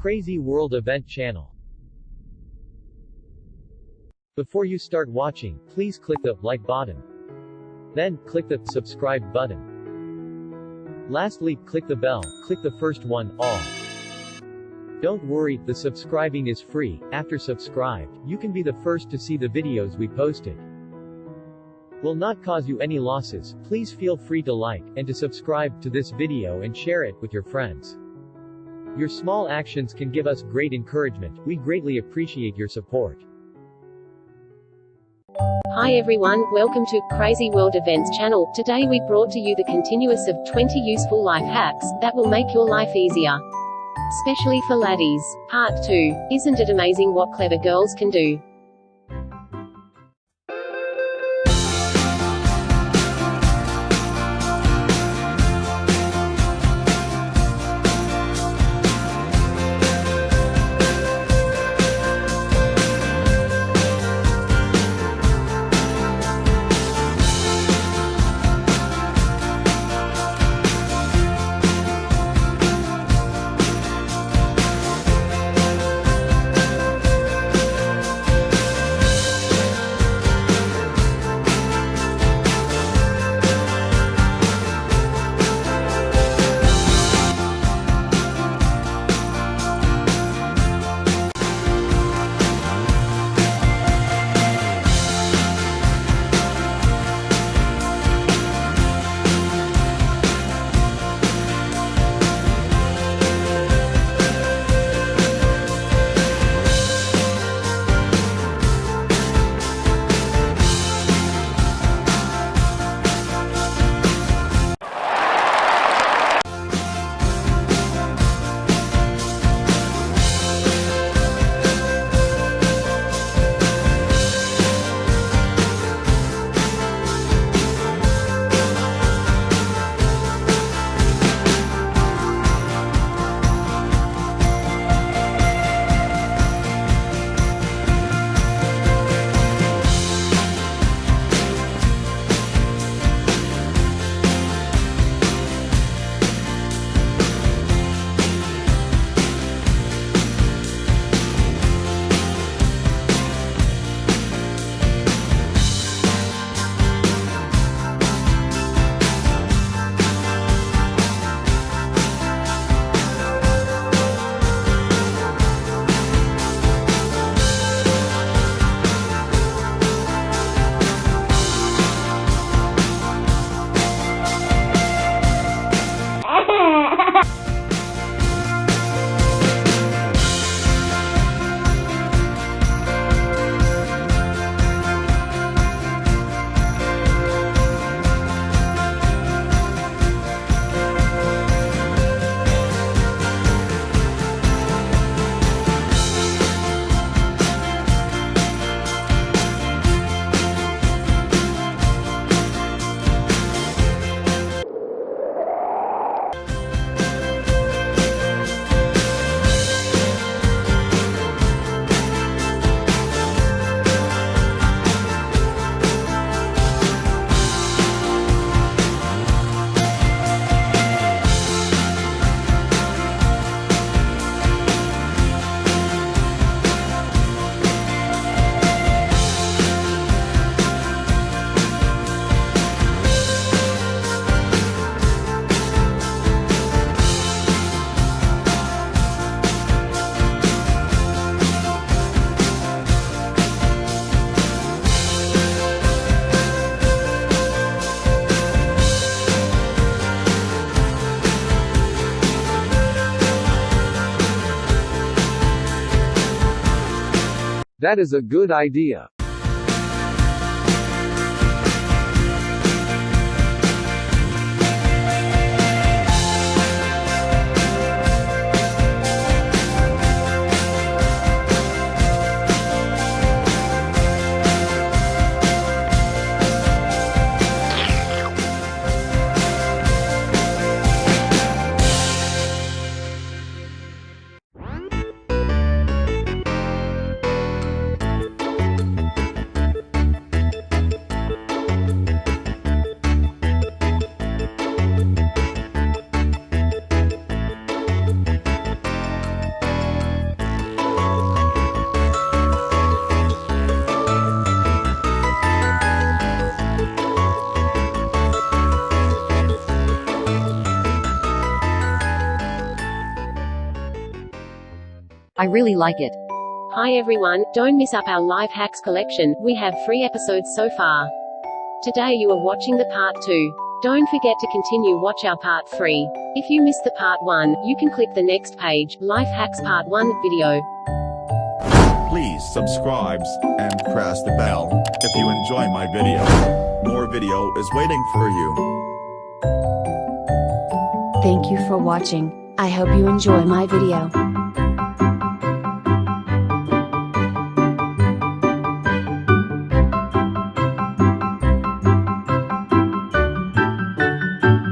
Crazy World Event channel. Before you start watching, please click the like button. Then, click the subscribe button. Lastly, click the bell, click the first one, all. Don't worry, the subscribing is free. After subscribed, you can be the first to see the videos we posted. Will not cause you any losses. Please feel free to like, and to subscribe to this video and share it with your friends. Your small actions can give us great encouragement. We greatly appreciate your support. Hi everyone, welcome to Crazy World Events channel. Today we brought to you the continuous of 20 useful life hacks that will make your life easier. Especially for laddies. Part 2. Isn't it amazing what clever girls can do? That is a good idea. I really like it. Hi everyone, don't miss up our life hacks collection, we have 3 episodes so far. Today you are watching the part 2. Don't forget to continue watch our part 3. If you missed the part 1, you can click the next page, Life Hacks Part 1, video. Please subscribe and press the bell if you enjoy my video. More video is waiting for you. Thank you for watching. I hope you enjoy my video.